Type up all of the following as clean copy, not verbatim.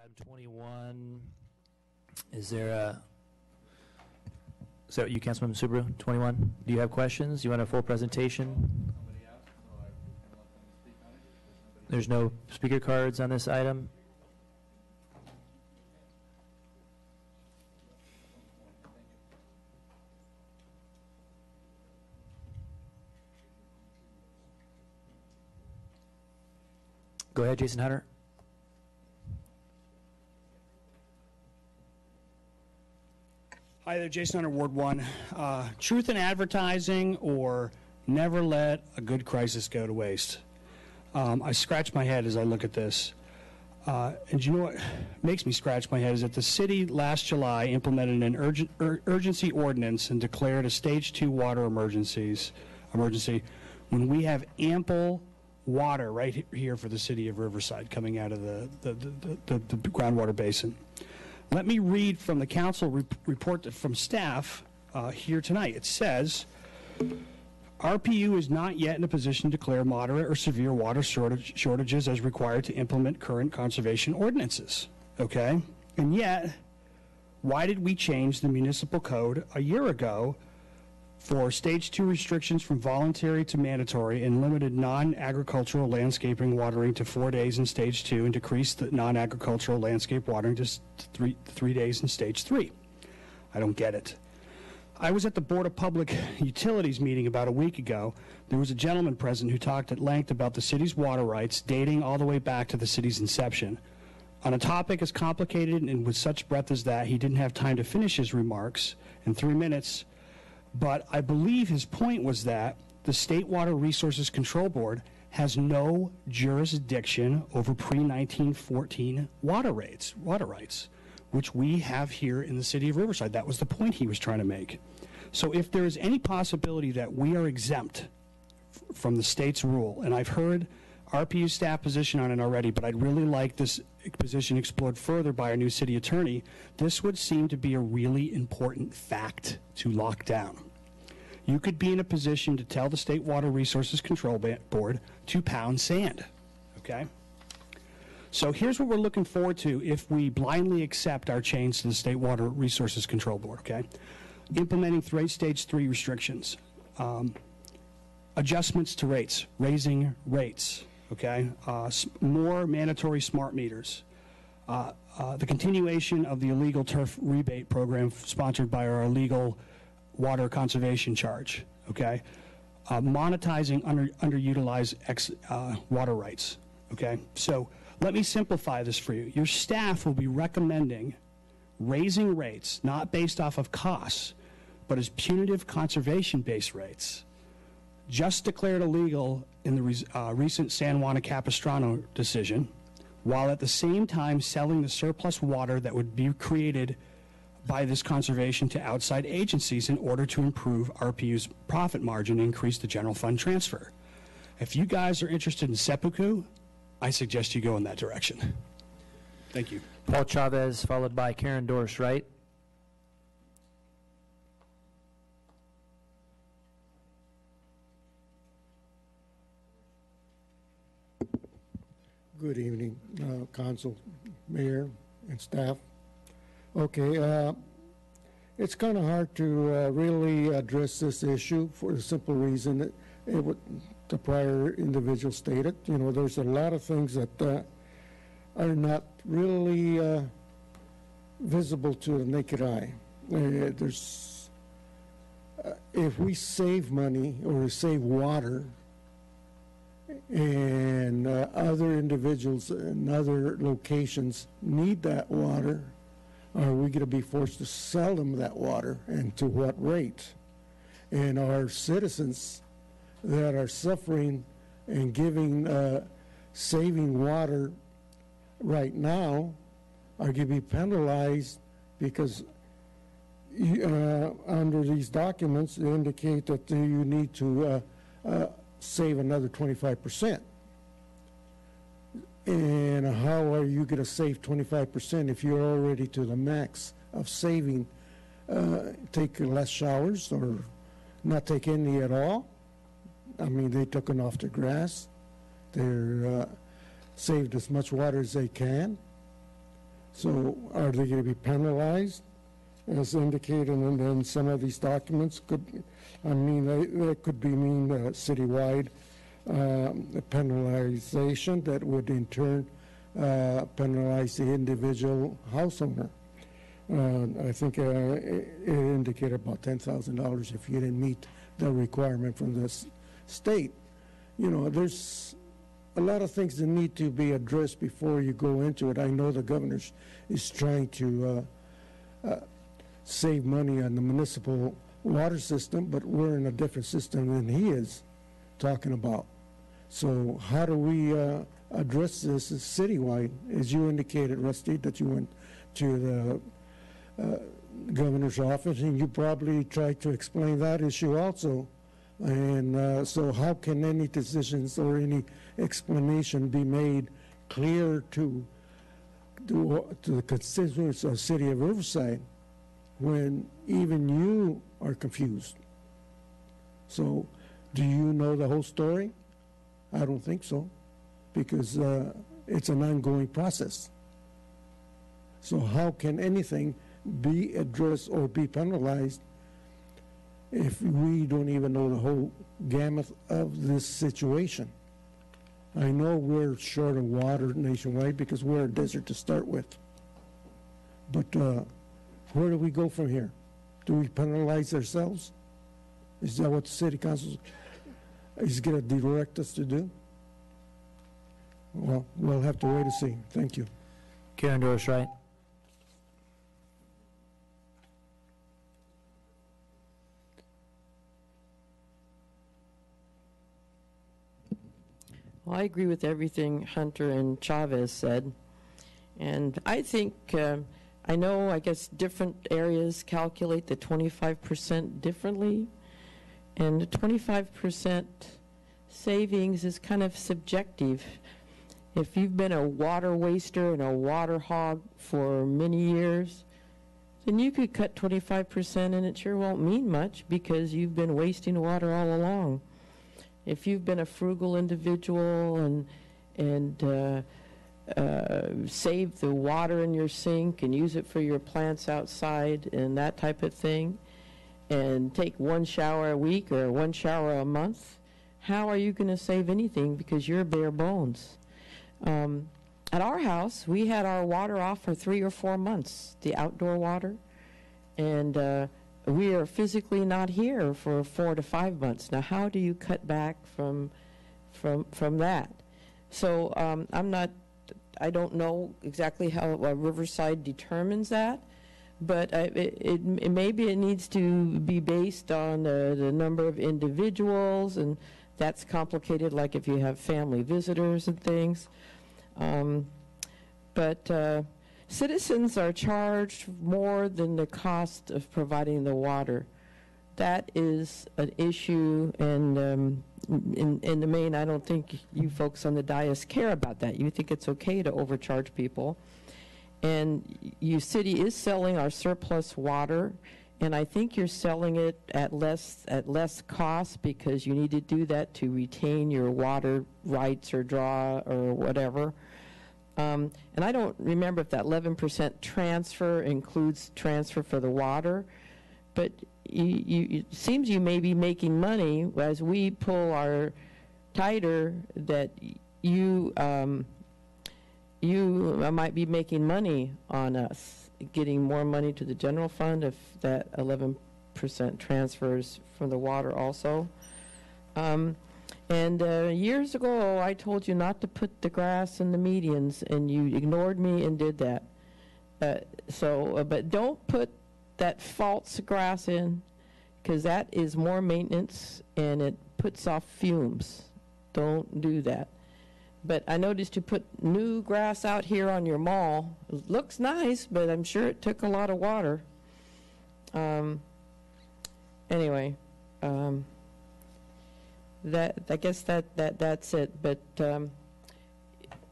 Item 21. Is that you, Councilman Subaru? 21. Do you have questions? Do you want a full presentation? Somebody asked, so I can let them speak on it. There's no speaker cards on this item. Go ahead, Jason Hunter. Hi there, Jason Hunter, Ward 1. Truth in advertising or never let a good crisis go to waste. I scratch my head as I look at this. And you know what makes me scratch my head is that the city last July implemented an urgency ordinance and declared a stage 2 water emergency when we have ample water right here for the city of Riverside coming out of the groundwater basin. Let me read from the council report from staff here tonight. It says, RPU is not yet in a position to declare moderate or severe water shortages as required to implement current conservation ordinances. Okay? And yet, why did we change the municipal code a year ago for stage 2 restrictions from voluntary to mandatory and limited non-agricultural landscaping watering to 4 days in stage 2 and decreased the non-agricultural landscape watering to three days in stage 3? I don't get it. I was at the Board of Public Utilities meeting about a week ago. There was a gentleman present who talked at length about the city's water rights dating all the way back to the city's inception. On a topic as complicated and with such breadth as that, he didn't have time to finish his remarks in 3 minutes. But I believe his point was that the State Water Resources Control Board has no jurisdiction over pre-1914 water rights, which we have here in the city of Riverside. That was the point he was trying to make. So if there is any possibility that we are exempt from the state's rule, and I've heard RPU staff position on it already, but I'd really like this position explored further by our new city attorney. This would seem to be a really important fact to lock down. You could be in a position to tell the State Water Resources Control Board to pound sand, okay? So here's what we're looking forward to if we blindly accept our change to the State Water Resources Control Board, okay? Implementing stage 3 restrictions, adjustments to rates, raising rates, okay? More mandatory smart meters. The continuation of the illegal turf rebate program sponsored by our illegal water conservation charge, okay? Monetizing underutilized water rights, okay? So let me simplify this for you. Your staff will be recommending raising rates, not based off of costs, but as punitive conservation-based rates, just declared illegal in the recent San Juan Capistrano decision, while at the same time selling the surplus water that would be created by this conservation to outside agencies in order to improve RPU's profit margin and increase the general fund transfer. If you guys are interested in seppuku, I suggest you go in that direction. Thank you. Paul Chavez, followed by Karen Dorsch, right? Good evening, Council, Mayor, and staff. Okay, it's kind of hard to really address this issue for the simple reason that the prior individual stated. You know, there's a lot of things that are not really visible to the naked eye. If we save money or save water, and other individuals in other locations need that water, are we going to be forced to sell them that water, and to what rate? And our citizens that are suffering and saving water right now are going to be penalized because under these documents they indicate that you need to save another 25%. And how are you going to save 25% if you're already to the max of saving? Take less showers or not take any at all. I mean, they took it off the grass. They're saved as much water as they can. So are they going to be penalized as indicated in some of these documents? That could be citywide penalization that would in turn penalize the individual house owner. I think it indicated about $10,000 if you didn't meet the requirement from the state. You know, there's a lot of things that need to be addressed before you go into it. I know the governor is trying to save money on the municipal water system, but we're in a different system than he is talking about. So how do we address this citywide? As you indicated, Rusty, that you went to the governor's office, and you probably tried to explain that issue also. And so how can any decisions or any explanation be made clear to the constituents of the city of Riverside when even you are confused? So do you know the whole story? I don't think so, because it's an ongoing process. So how can anything be addressed or be penalized if we don't even know the whole gamut of this situation? I know we're short of water nationwide because we're a desert to start with. But where do we go from here? Do we penalize ourselves? Is that what the city council is going to direct us to do? Well, we'll have to wait and see. Thank you. Karen Doris Wright. Well, I agree with everything Hunter and Chavez said. And I think, I guess different areas calculate the 25% differently. And the 25% savings is kind of subjective. If you've been a water waster and a water hog for many years, then you could cut 25% and it sure won't mean much because you've been wasting water all along. If you've been a frugal individual and save the water in your sink and use it for your plants outside and that type of thing, and take one shower a week or one shower a month, how are you going to save anything because you're bare bones? At our house, we had our water off for 3 or 4 months, the outdoor water, and we are physically not here for 4 to 5 months. Now, how do you cut back from that? So I don't know exactly how Riverside determines that, but maybe it needs to be based on the number of individuals, and that's complicated, like if you have family visitors and things. But citizens are charged more than the cost of providing the water. That is an issue, and in the main, I don't think you folks on the dais care about that. You think it's okay to overcharge people. And your city is selling our surplus water, and I think you're selling it at less cost because you need to do that to retain your water rights or draw or whatever. And I don't remember if that 11% transfer includes transfer for the water, but it seems you may be making money as we pull our tighter that you might be making money on us, getting more money to the general fund if that 11% transfers from the water also. And years ago, I told you not to put the grass in the medians, and you ignored me and did that. But don't put that false grass in, because that is more maintenance, and it puts off fumes. Don't do that. But I noticed you put new grass out here on your mall. It looks nice, but I'm sure it took a lot of water. Anyway, I guess that's it. But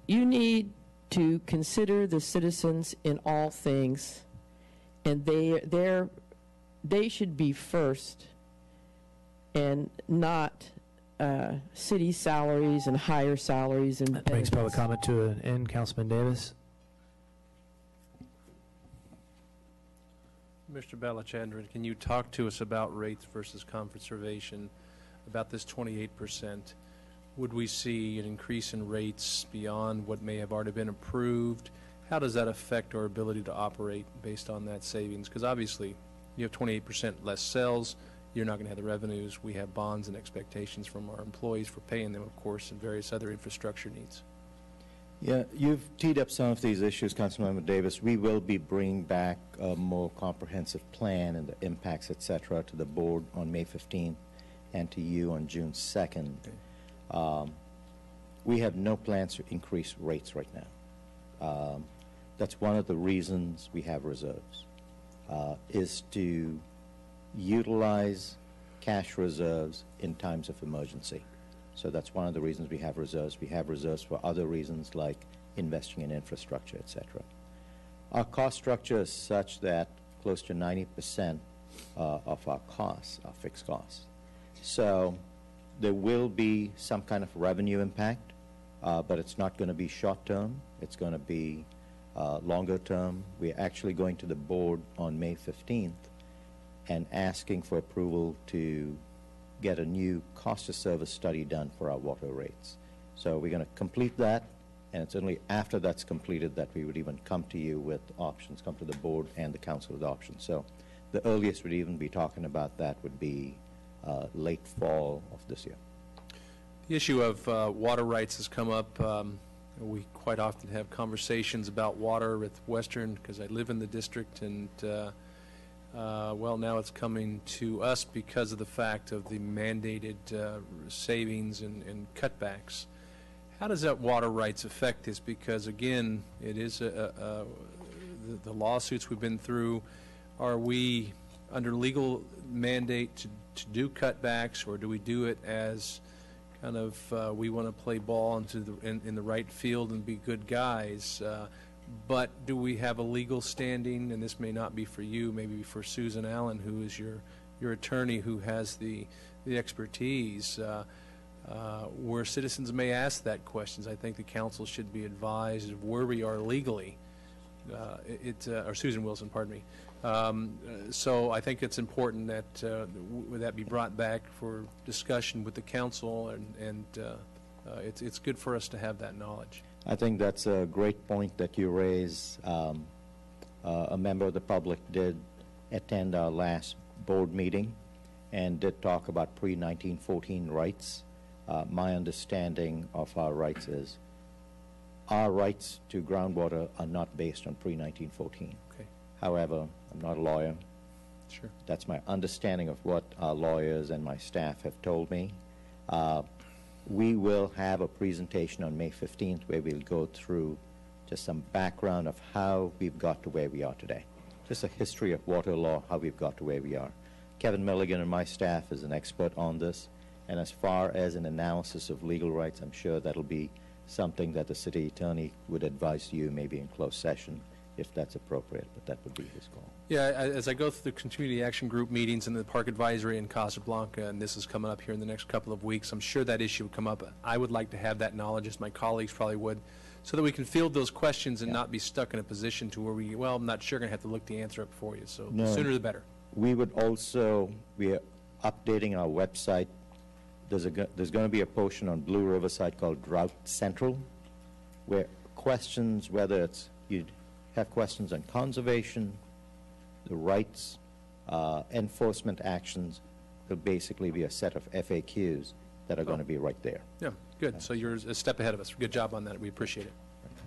you need to consider the citizens in all things, and they should be first, and not city salaries and higher salaries and That brings public comment to an end. Councilman Davis. Mr. Balachandran, can you talk to us about rates versus conservation, about this 28%? Would we see an increase in rates beyond what may have already been approved? How does that affect our ability to operate based on that savings? Because obviously, you have 28% less sales, you're not going to have the revenues. We have bonds and expectations from our employees for paying them, of course, and various other infrastructure needs. Yeah, you've teed up some of these issues, Councilmember Davis. We will be bringing back a more comprehensive plan and the impacts, et cetera, to the board on May 15th and to you on June 2nd. Okay. We have no plans to increase rates right now. That's one of the reasons we have reserves, is to utilize cash reserves in times of emergency. So that's one of the reasons we have reserves. We have reserves for other reasons like investing in infrastructure, et cetera. Our cost structure is such that close to 90% of our costs are fixed costs. So there will be some kind of revenue impact, but it's not going to be short term. It's going to be longer term. We're actually going to the board on May 15th and asking for approval to get a new cost of service study done for our water rates. So we're going to complete that, and it's only after that's completed that we would even come to you with options, come to the board and the council with options. So the earliest we'd even be talking about that would be late fall of this year. The issue of water rights has come up. We quite often have conversations about water with Western, because I live in the district, and well, now it's coming to us because of the fact of the mandated savings and cutbacks. How does that water rights affect this? Because again, it is the lawsuits we've been through. Are we under legal mandate to do cutbacks, or do we do it as kind of we want to play ball in the right field and be good guys? But do we have a legal standing, and this may not be for you, maybe for Susan Allen, who is your attorney who has the expertise, where citizens may ask that questions. I think the council should be advised of where we are legally. Or Susan Wilson, pardon me. So I think it's important that that be brought back for discussion with the council, and it's good for us to have that knowledge. I think that's a great point that you raise. A member of the public did attend our last board meeting and did talk about pre-1914 rights. My understanding of our rights is our rights to groundwater are not based on pre-1914. Okay. However, I'm not a lawyer. Sure. That's my understanding of what our lawyers and my staff have told me. We will have a presentation on May 15th where we'll go through just some background of how we've got to where we are today. Just a history of water law, how we've got to where we are. Kevin Milligan and my staff is an expert on this, and as far as an analysis of legal rights, I'm sure that'll be something that the city attorney would advise you maybe in closed session if that's appropriate, but that would be his call. Yeah, as I go through the community action group meetings and the park advisory in Casablanca, and this is coming up here in the next couple of weeks, I'm sure that issue would come up. I would like to have that knowledge, as my colleagues probably would, so that we can field those questions and not be stuck in a position to where well, I'm not sure, going to have to look the answer up for you. So the sooner the better. We would also be updating our website. There's going to be a portion on Blue Riverside called Drought Central, where questions, whether it's you'd have questions on conservation, the rights, enforcement actions, will basically be a set of FAQs that are going to be right there. Yeah, good. So you're a step ahead of us. Good job on that. We appreciate it.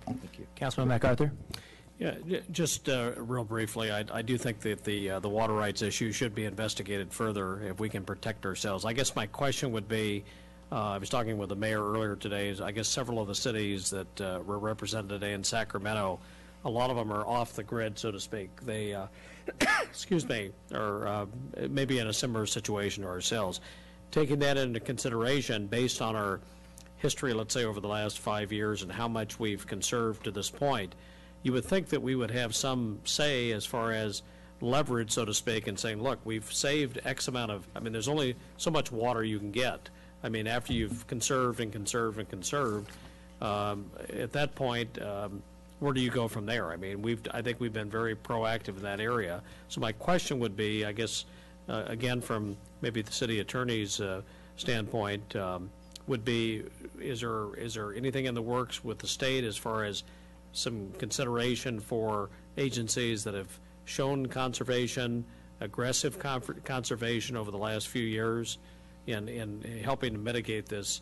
Thank you. Councilman MacArthur? Yeah, just real briefly, I do think that the water rights issue should be investigated further if we can protect ourselves. I guess my question would be, I was talking with the mayor earlier today, I guess several of the cities that were represented today in Sacramento, a lot of them are off the grid, so to speak. They, excuse me, are maybe in a similar situation to ourselves. Taking that into consideration, based on our history, let's say over the last 5 years and how much we've conserved to this point, you would think that we would have some say as far as leverage, so to speak, and saying, look, we've saved X amount of, I mean, there's only so much water you can get. I mean, after you've conserved and conserved and conserved, at that point, where do you go from there? I mean, I think we've been very proactive in that area. So my question would be, I guess, again, from maybe the city attorney's standpoint, would be, is there anything in the works with the state as far as some consideration for agencies that have shown conservation, aggressive conservation over the last few years in helping to mitigate this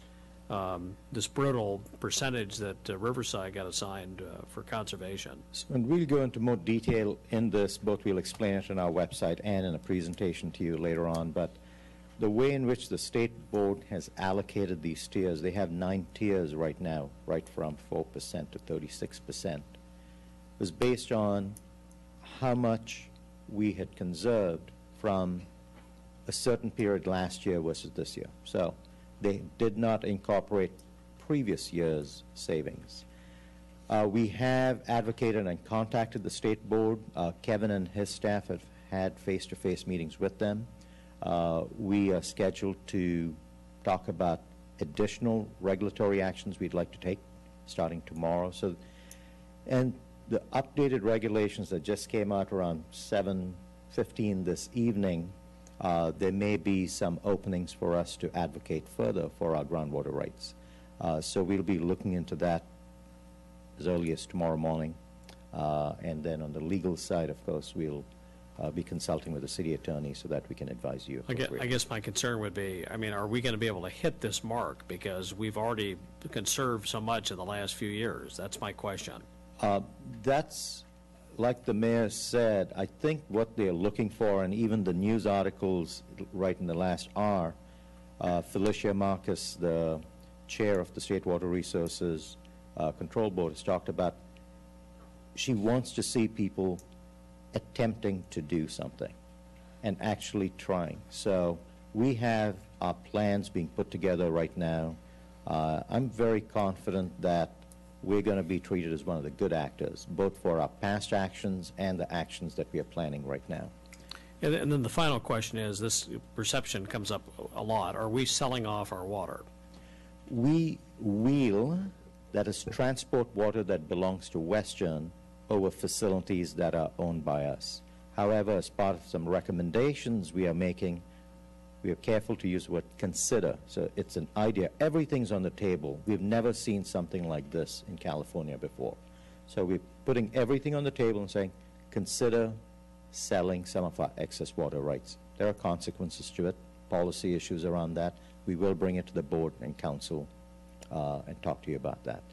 this brutal percentage that Riverside got assigned for conservation? And we'll go into more detail in this, both we'll explain it on our website and in a presentation to you later on, but the way in which the state board has allocated these tiers, they have 9 tiers right now, right from 4% to 36%, was based on how much we had conserved from a certain period last year versus this year. So they did not incorporate previous year's savings. We have advocated and contacted the state board. Kevin and his staff have had face-to-face meetings with them. We are scheduled to talk about additional regulatory actions we'd like to take starting tomorrow. So, and the updated regulations that just came out around 7:15 this evening, there may be some openings for us to advocate further for our groundwater rights. So we'll be looking into that as early as tomorrow morning. And then on the legal side, of course, we'll be consulting with the city attorney so that we can advise you. I guess my concern would be, I mean, are we going to be able to hit this mark? Because we've already conserved so much in the last few years. That's my question. That's, like the mayor said, I think what they're looking for, and even the news articles right in the last hour, Felicia Marcus, the chair of the State Water Resources Control Board, has talked about she wants to see people attempting to do something and actually trying. So we have our plans being put together right now. I'm very confident that we're going to be treated as one of the good actors, both for our past actions and the actions that we are planning right now. And then the final question is, this perception comes up a lot. Are we selling off our water? We will, that is, transport water that belongs to Western over facilities that are owned by us. However, as part of some recommendations we are making, we are careful to use the word consider. So it's an idea. Everything's on the table. We've never seen something like this in California before. So we're putting everything on the table and saying, consider selling some of our excess water rights. There are consequences to it, policy issues around that. We will bring it to the board and council and talk to you about that.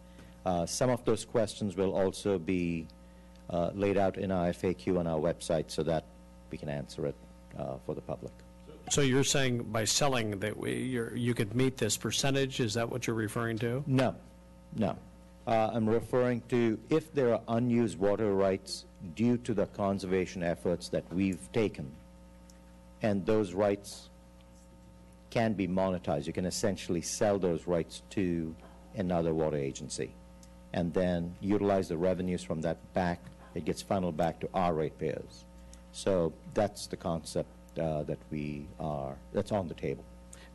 Some of those questions will also be laid out in our FAQ on our website so that we can answer it for the public. So you're saying by selling that you could meet this percentage? Is that what you're referring to? No, no. I'm referring to if there are unused water rights due to the conservation efforts that we've taken, and those rights can be monetized. You can essentially sell those rights to another water agency and then utilize the revenues from that back. It gets funneled back to our ratepayers. So that's the concept that's on the table.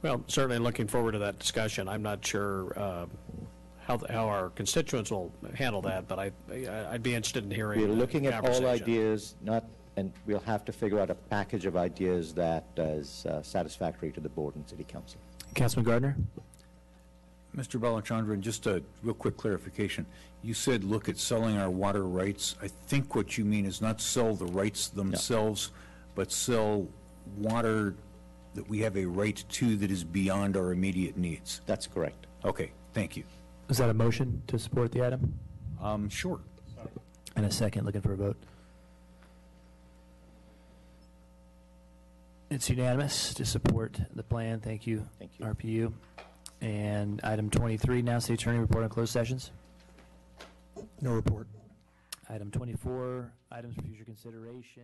Well, certainly looking forward to that discussion. I'm not sure how our constituents will handle that, but I'd be interested in hearing. We're looking at all ideas, and we'll have to figure out a package of ideas that is satisfactory to the board and city council. Councilman Gardner? Mr. Balachandran, just a real quick clarification. You said look at selling our water rights. I think what you mean is not sell the rights themselves, but sell water that we have a right to that is beyond our immediate needs. That's correct. Okay, thank you. Is that a motion to support the item? Sure. And a second, looking for a vote. It's unanimous to support the plan. Thank you. Thank you. RPU. And item 23, now City Attorney report on closed sessions. No report. Item 24, items for future consideration.